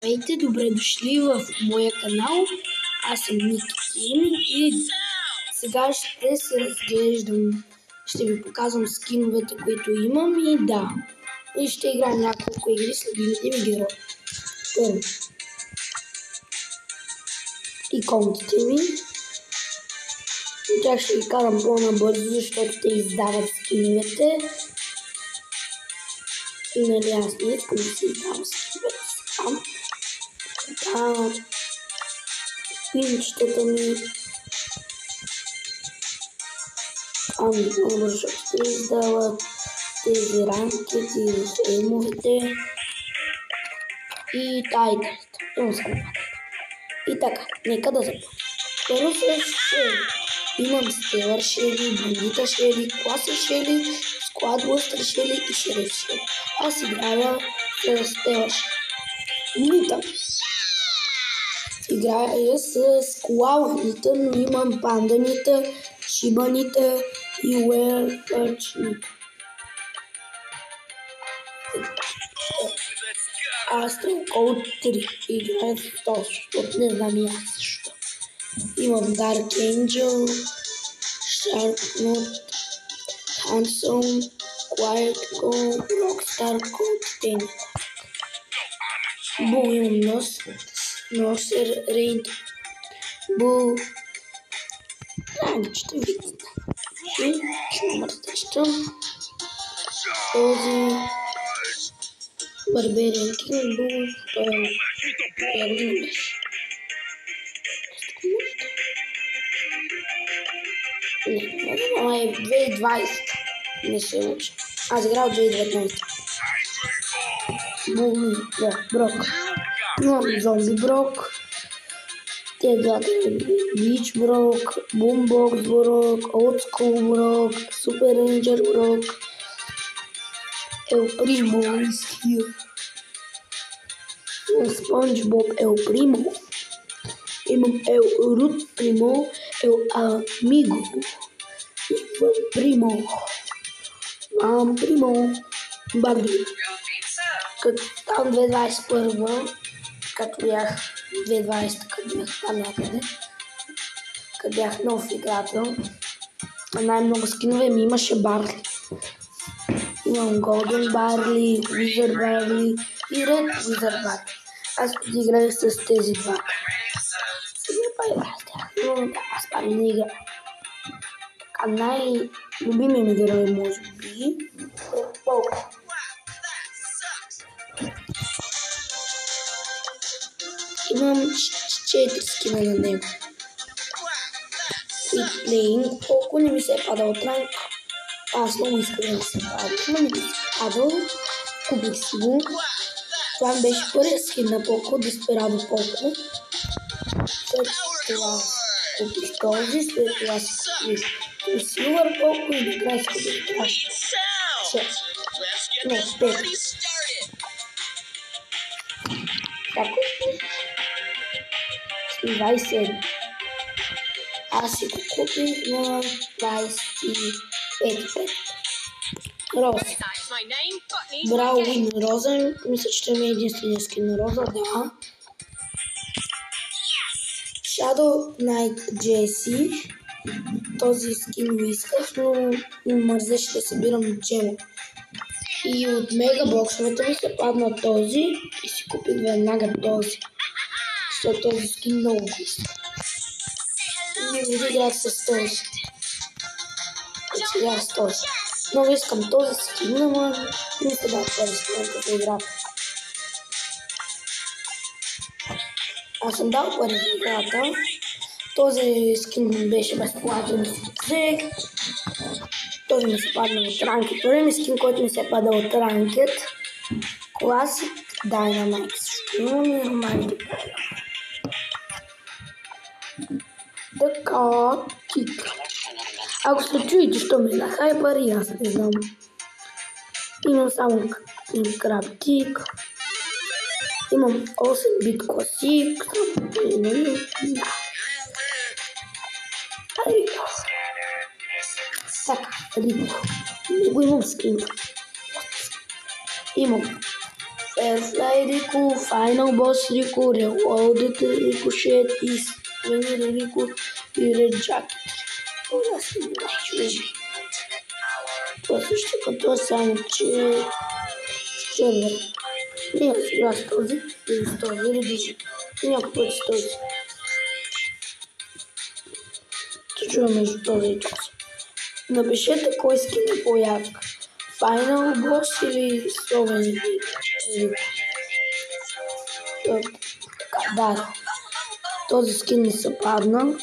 Здравейте, добре дошли в моя канал. Аз съм Ники Тим и сега ще се разглеждам, ще ви показвам скиновете, които имам и ще играем няколко игри с любимите ми герои. Първо, иконките ми. Тях ще ги карам по-набързо, защото те издават скиновете. И нали аз не искам да си издавам скиновете сам. Пинчетата ми. Много ще издават тези ранкети, емовете и тайтлите. И така, нека да започнем. Първо с шели. Имам стелър шели, бандита шели, класа шели, складбустър шели и шериф шели. Аз играя с стелър шели. Нита. Играя с клауните, но имам панданите, шибаните и уерпърчните. Аз около 3 играя с този, защото не знам и аз защо. Имам Dark Angel, Sharknot, Handsome, Quiet Gold, Rockstar Gold, Tennis. Бул имам Носер, Рейд, Бул. Ще видите. Ще мъртвещам. Този Барбериан Кинг Бул, той е беше. Не, 2020 не се учи. Аз играл 2019. Брок. Имам зомби Брок. Те двата Бич Брок, Бумбокс Брок, Олдскул Брок, Супер Рейнджер Брок, Ел Примо изхил. Имам Спонж Боб Ел Примо. Имам Ел Рут Примо, Ел Амиго. Имам Примо. Барби. Там 2021, като бях 2020, като бях там някъде, като бях нов игрател, най-много скинове ми имаше Барли. Имам Голден Барли, Wizard Барли и Red Wizard Барли. Аз подиграх с тези два. Сега играя с тях, но аз Барли не играя. Така най-любимия ми герой може би е Полка. Имам 4 скина на него. И плейнг, колко не ми се е падал от ранг. Аз много искам да ми се падал. Но не ми се падал. Купих си го. Това беше първият скин на Полко, Деспирадо Полко. След това купих този, след това си купих Силвър Полко и накрая си купих Траш. 5. Така. 27. Аз си го купих на 25. Роза. Брауин Роза. Мисля, че това е единствения скин на Роза. Да. Shadow Knight Джеси. Този скин го исках, но мързеше да събирам джемо. И от мегабоксовете ми се падна този и си купих веднага този. Защото този скин много го иска. Не го играх с този. Играх с този. Много искам този скин, но не се дава този скин, като играх. Аз съм дал пари за играта. Този скин беше безплатен, си взех. Този ми се падна от ранкет. Първи ми скин, който ми се пада от ранкет. Classic Dynamax. Имам и нормални пари. Така, кик. Ако се чуете, що ми на хайпер, аз не знам. Имам само краб кик. Имам 8 бит класик. Да. Така, Рико. Не го имам скин. Имам Airfly Riku, Final Boss Riku, Reloaded Ricochet и Souvenir Riku и Red Jacket. Това са най-чудни. Това също като само, че с червен. Ние сега с този или с този или други. И някой път с този. Ще чуя между този и този. Напишете кой скин е по-як. Final Boss или Souvenir Riku. Така, да. Този скин не се падна.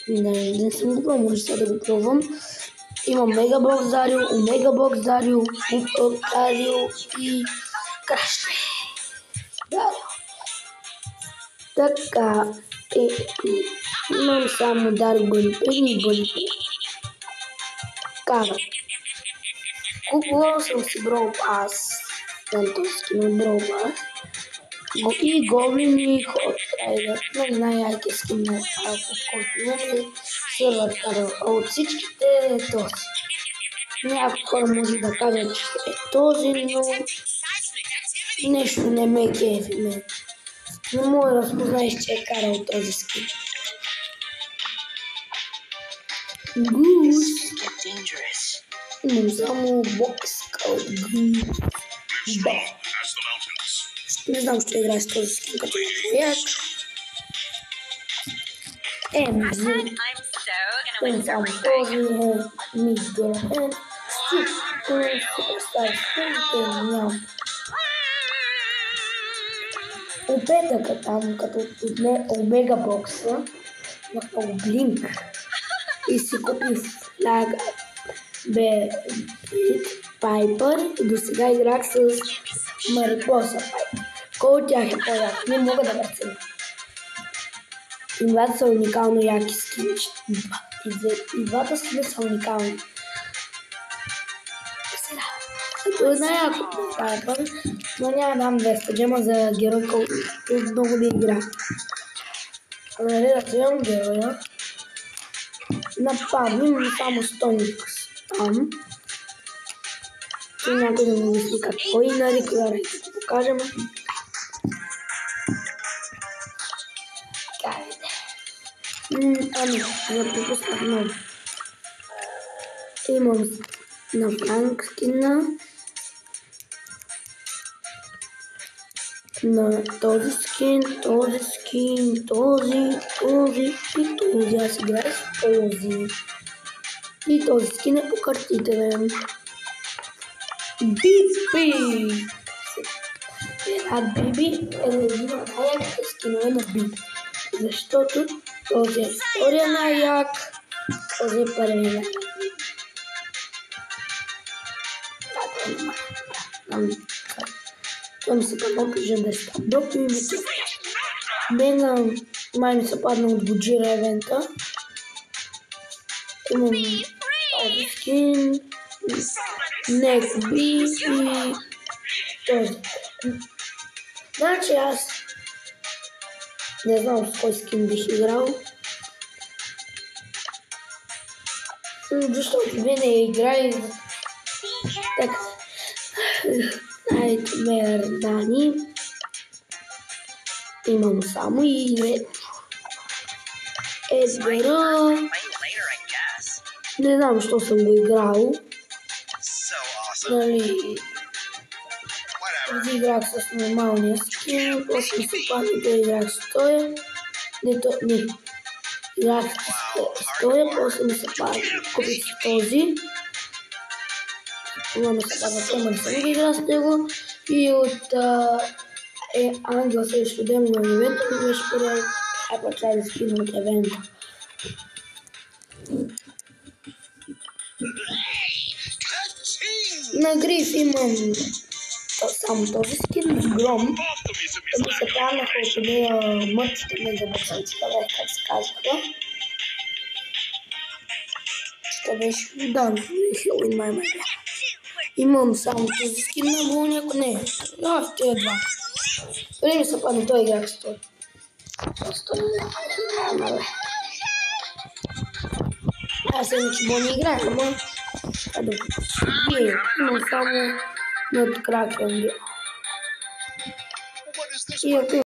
Не съм го пробвал, може сега да го пробвам. Има Мегабокс Дарио, Омега Бокс Дарио, Упъл Дарио и Краш Дарио. Така, имам само Дарио Бънипен и Бънипен. Кара. Купувал съм си Brawl Pass. Този скин от Brawl Pass. И Гоблин и Хот Райдер. Най-яркият скин на от който имаме сервер Карел. А от всичките е този. Някои хора може да кажат, че е този, но нещо не ме кефи мен. Не мога да разпознаеш, че е Карел този скин. Гус. Имам само бокска от Гус. Не знам, ще играя с този скин като пояк. Имам само този Мидгърхен. Суперстар скин, нямам. Опетъка там, като отне Омега Бокса, на Блинк. И си купи флага Пайпър и до сега играх с Марипоса Пайпър. Кой от тях е по-як? Не мога да преценя. И двата са уникално яки скини. И двата скини са уникални. Сега, като е най-якото на Пайпър, но няма дам 200 джема за герой, който много да игра. Нали, развивам героя. Нападам, имам само Стоникс там. И някой да ми мисли какво и на Рико да покажем. Ами, я пропуснах много. Имам на Франк скина. На този скин, този скин, този и този. Аз играя с този. И този скин е по картите, бе. Биби! Биби е един от най-яките скинове на Биби. Защото този е втория най-як, този е първия най-як. Това ми се покажа да ста доп и ми се мен май ми се падна от Годжира евента. Имам този скин, Нек Би и този. Значи аз не знам с кой скин бих играл. Защото винаги играй така. Nightmare Дани. Имам само и Едгара. Не знам, що съм го играл. Нали, играх с нормалния скин, после се падна да играх с тоя. Не, играх с тоя, после ми се падна, купих с този. Това ми се падна, това не съм ги играл с него. И от Ангел срещу Демон евента ми беше първа Hyperdrive скин от евента. На Гриф имам само този скин с Гром. Да ми се паднаха от нея мъртвите мегабоксанците, как се казваха. Това беше удан, Хелуин май бях. Имам само този скин на Вълняко, не, в тези два. Преди ми се падна, той играх с той. Аз иначе не играх, ама имам само над кракен. И ако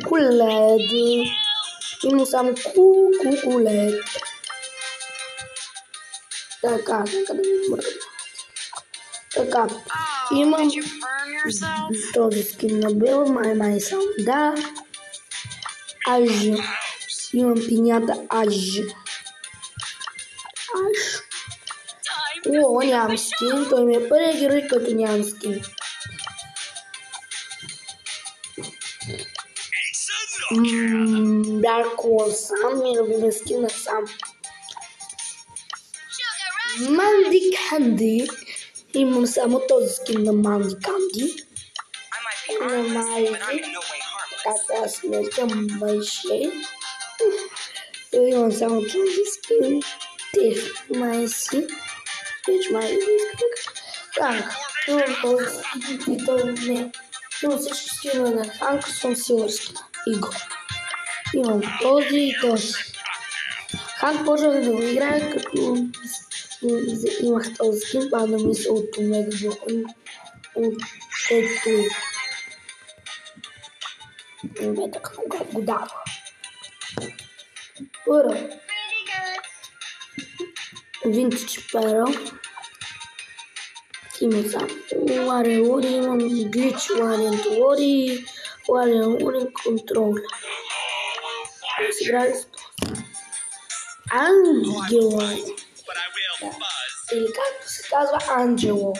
Кулед. Имам само кулед. Така, къде ми мръдна. Така, имам този скин на Бел, май само да. Аж. Имам пинята аж. О, нямам скин, той ми е първият герой, който нямам скин. Dark Wall сам, ми любим скин сам. Манди Канди. Имам само този скин на Манди Канди. На Майзи. Така аз наричам Майше. Имам само този скин. Теж Майси. Теж Майзи. Так, имам този скин и той не. Имам всички скинове на Ханк, съм силър скин. Иго. Имам този и този. Ханк почнах да го играя, като имах този скин, падна мисъл от Омега Блокън, от ето и така, когато го дава. Първо, Vintage Peril. Имам само Warrior, имам Glitch Warrior, Warrior Control. Аз играли с това. Ангело. Или както се казва Анджело.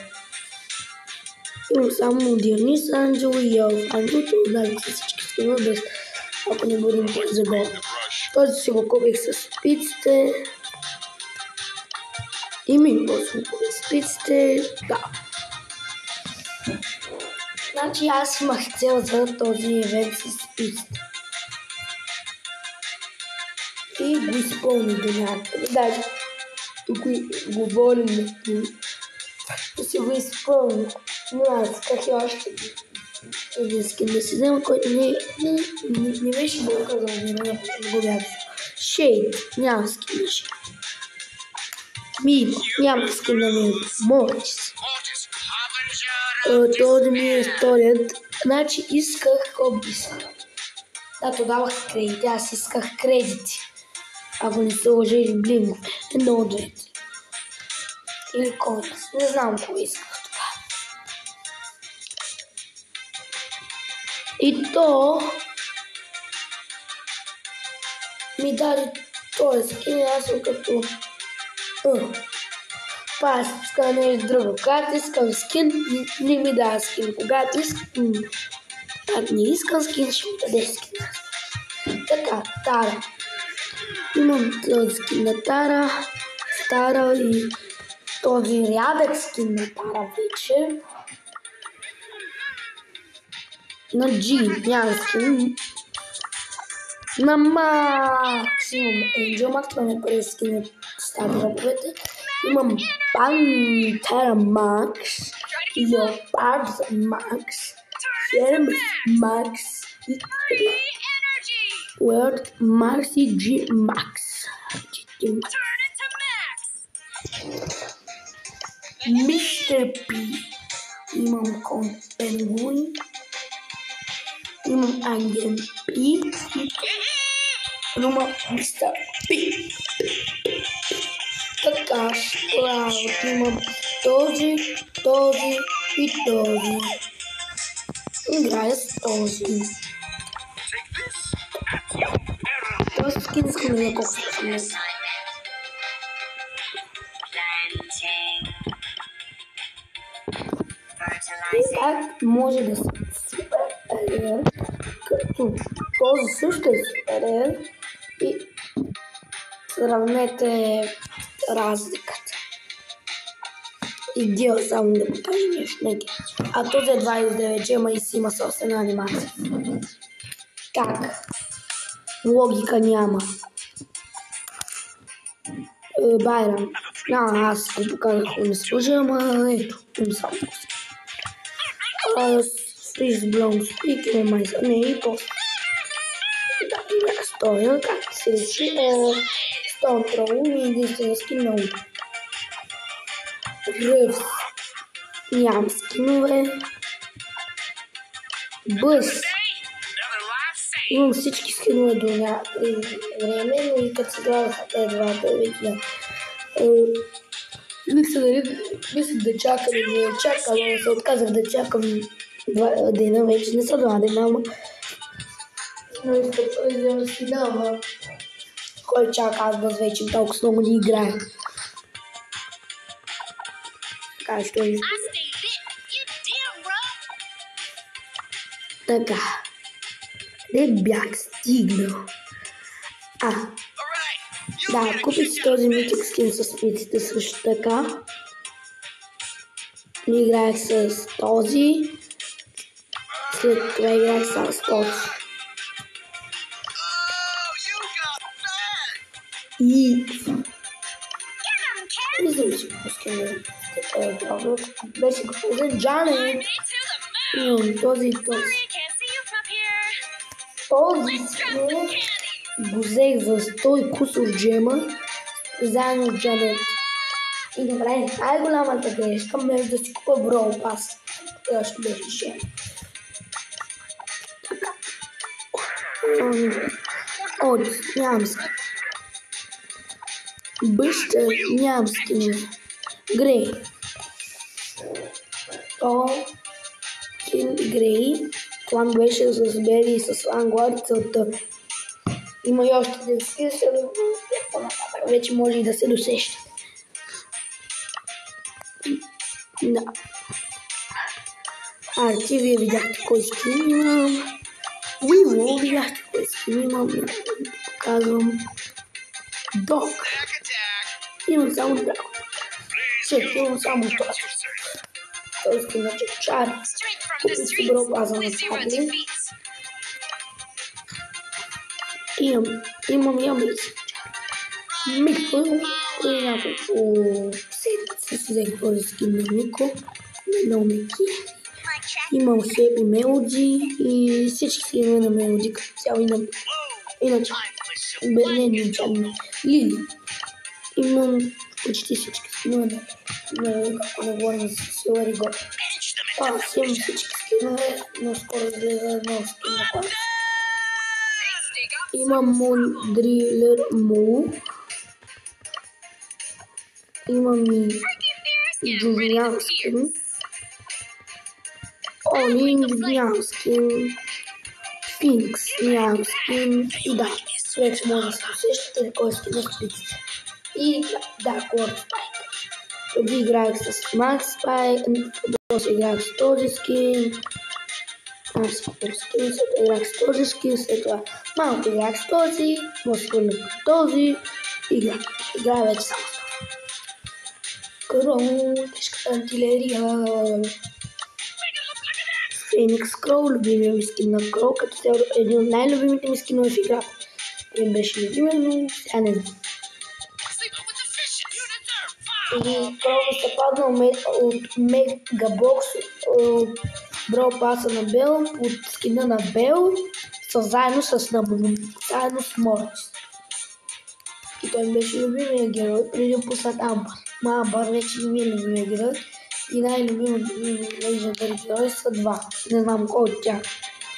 Имам само модернист Анджело и Елф Анджело. Това дали с всички скинове, без ако не бъдем за гол. Този си го купих с спиците. И ми после го купих с спиците. Да. Значи аз имах цел за този евент с спиците. И го изпълни до някъде. Даже тук говорим да си го изпълни. Но аз исках и още един скин да си взема, който не беше го казал, не го бях. Шейд, няма скин на Шейд. Мимо, няма скин на Мимо. Мортис. Този ми е вторият. Значи исках хоббис. Да, то давах кредити, аз исках кредити. Ако не се лъжа или блинго. Едно от двете. Или конец. Не знам кого исках това. И то ми даде този скин и аз съм като аз искам нещо друго. Когато искам скин, не ми дава скин. Когато искам не искам скин, ще ми даде скин. Така, Тара. Имам този скин на Тара, Стара и този рядък скин на Тара вече. На G няма скин. На Макс имам Angel Max, това ми е първи скин от Стар дроповете. Имам Пантера Макс, Leopard Макс, Hermes Макс и World Max и G Max. Мистер Пи. Имам Кон Пенгуин. Имам Анген Пи. Имам Мистер Пи. Така, справо имам този и този. Играя с този. Този скин искам да колко се смея. Как може да се супер като този също е супер и сравнете разликата. И дел само да покажа нещо. А този е 29 джема и си има собствена анимация. Как? Логика няма. Байрам. Аз го показах, не служа, ама ето, им само го си. Фриз Блон Спик, има май не и после. Да, стоя, как се реши. Stone Throw ми е единствена скин на Уд. Ръвс. Нямам скинове. Бъс. Имам всички скинове до някакви време, но и като се гледаха те двата вече. Мислих да чакам и не чакам, но се отказах да чакам 2 дена вече. Не са 2 дена, но искам да взема скина, ама кой чака, аз бъз вече толкова много не играя. Така, що е? Така. Не бях стигнал. Да, купих си този митик скин с спиците също така. Играех с този. След това играех с този. И... не знам си пускаме. Беше го за Джанет. Имам този и този. Този скин го взех за 100 кусор джема, заедно с Джанет. И направих най-голямата грешка, вместо да си купа Brawl Pass. Това ще беше жена. Така. Нямам скин. Баща, нямам скин. Грей. Грей. Това ми беше с Бери и с Лангуард целта. Има и още да се вече може и да се досеща. Да. Арти, вие видяхте кой скин имам. Уиво, видяхте кой скин имам. Показвам. Дог. Имам само Дог. Шеф, имам само това. Той скин на Чачари. Купих си Brawl Pass на Сабри. Имам и Мико и няколко седмици си взех този скин на Мико. Много ме кефи. Имам Хеби Мелоди и всички скинове на Мелоди като цяло имам. Иначе, Лили. Имам почти всички скинове на какво не говорим за Силари Го. Аз имам всички скинове, но скоро излезе едно скин на клас. Имам Мондрилер Му. Имам и Джувиан скин. Олин Джувиан скин. Финкс нямам скин. И да, вече може да се усещате кой скин на спиците. И да, Корд Спайк. Преди играех с Макс Спайк, после играех с този скин. Аз си купил скин, след това играх с този скин, след това малко играх с този, може да хвърля този и играя вече само с това. Кроу, тежката артилерия. Феникс Кроу, любимия ми скин на Кроу, като цяло един от най-любимите ми скинове в играта. Един беше любимен, но сега не знам. И Кроу се падна от Мегабокс, от Brawl Pass на Бел, от скина на Бел, заедно с Набун, заедно с Морис. И той беше любимия герой, преди да пуснат Амбър. Амбър вече не ми е любимия герой. И най-любимите ми легендари герои са два. Не знам кой от тях.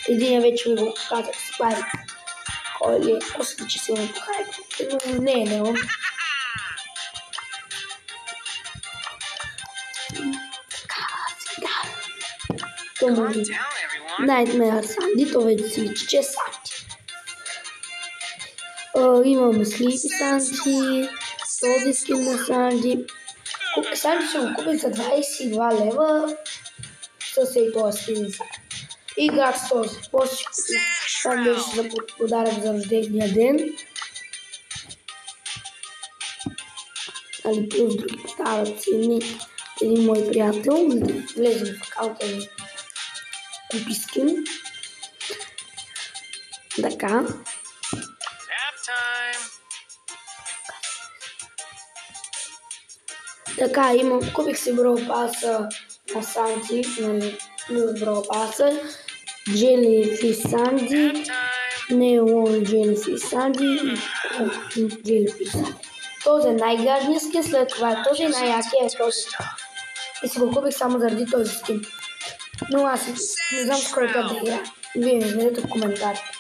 Един вече ми го казах, Спайк. Кой ли е? После че се му похайпа. Не. Nightmare Sandy, то вече си личи, че е Санди. Имаме Sleepy Sandy, този скин на Санди. Санди ще го купим за 22 лева с и този скин за и играх с този. После ще купим. Това беше за подарък за рождения ден. Али плюс други подаръци. Един мой приятел влезе в акаунта ми. Купи скин. Така. Така, купих си Brawl Pass на Санди, плюс Brawl Pass, Jellyfish Sandy, Neon Jellyfish Sandy и Jellyfish Sandy. Този е най-гадният скин, след това е този най-якият е този. И си го купих само заради този скин. Но аз не знам с който да игра. Вие ми измерите в коментарите.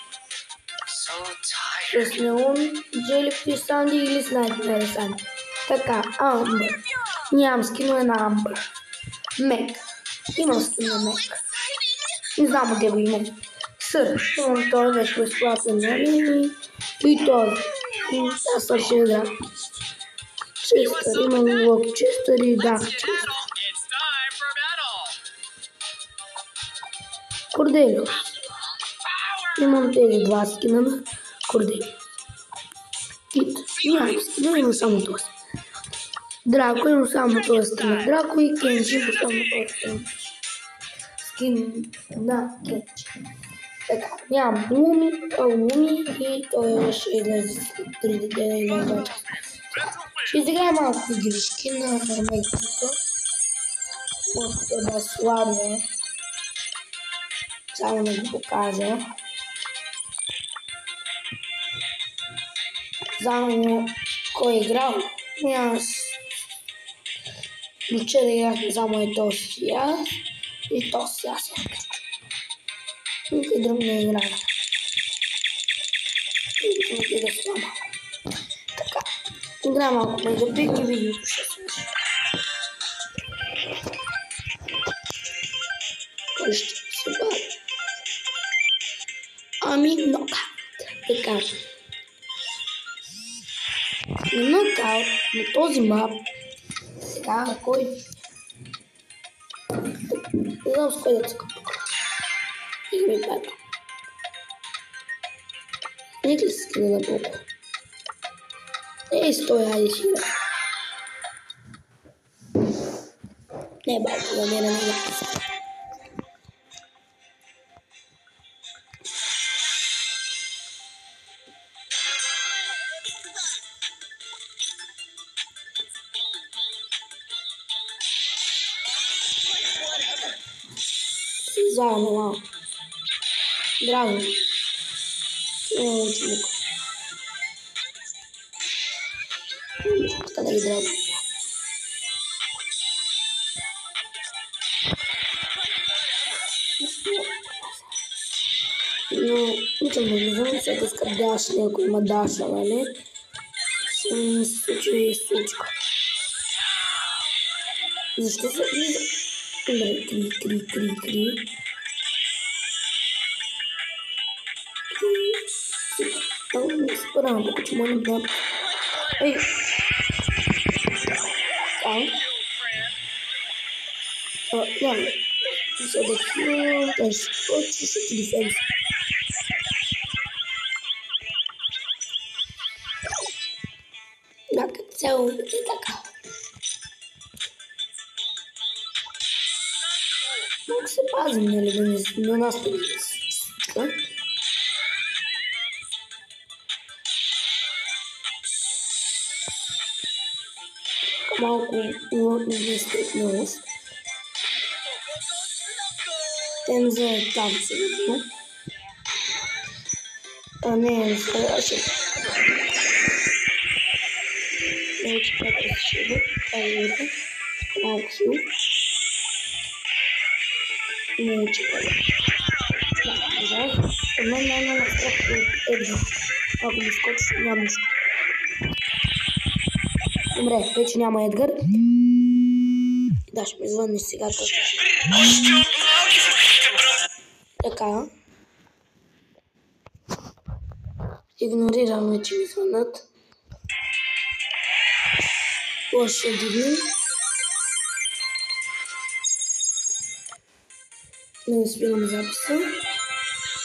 С Neon Jellyfish Sandy или с Nightmare Sandy. Така, Амбър. Нямам скинове на Амбър. Мек. Имам скин на Мек. Не знам къде го имам. Сър. Имам този вече безплатен на Рими. И този. Аз също игра. Честър. Имам Локи Честър и Дах Честър. Корделиус. Имам тези два скина на Корделиус. Кит. Нямам скина, имам само този. Драко имам само този скин. Драко и Кенджи имам само този скин. Скин на Кенджи. Така, нямам Луми и той ще излезе след 3 дена и 2 часа. Ще изиграем малко игрички на армейката. Малко да слабя. Само да го покажа. Заедно кой е играл? Аз вчера играхме само и този аз и този аз. Никой друг не играе. Никой да слама. Така. Игра малко мегапик и видеото ще свърши. Кой ще се бъде? Ами нокаут. Така. На нокаут на този мап. Сега кой? Не знам с кой да цъкам тук. Игри пета. Нека ли се скина на Боко? Стой, хайде си игра. Не Балко, да не игра. Заедно, вау. Драго. Ученик. Така да ги драго. Но, ничем да не знам, всяка иска даша, ако има даша, нали? Ще ми се случи случка. Защо се влиза? Добре, кри. Не се парам, пока че мога да... Ей! Няма. За да хилам, да ще почи, ще ти дефенс. Да, като цяло е така. Много се пазим, нали, да не на нас не се случва. Малко не стрикнност. Тенза е там сигурно. А не, ще. Не, че пак ще да. Това е върха. Малко хил. Не, че пак. Да, назад. Мен най-много страх е Едгар. Ако ми скочиш, няма нищо. Добре, вече няма Едгар. Да, ще ми звънне сега точно. Така. Игнорираме, че ми звънат. Лошо дигни. Не спирам записа.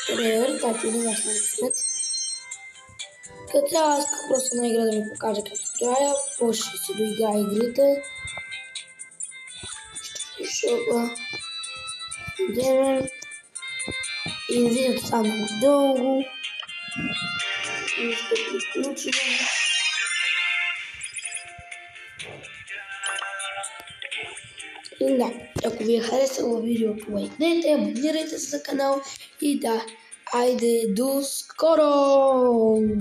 Ревер, так или наш на късмет. Като цяло аз просто на игра да ви покажа как играя. После ще си доиграя игрите. Ще шопа. Геймер. И видеото стана дълго. И ще приключим. И да, ако ви е харесало видеото, лайкнете, абонирайте се за канал и да, Айде, до скоро!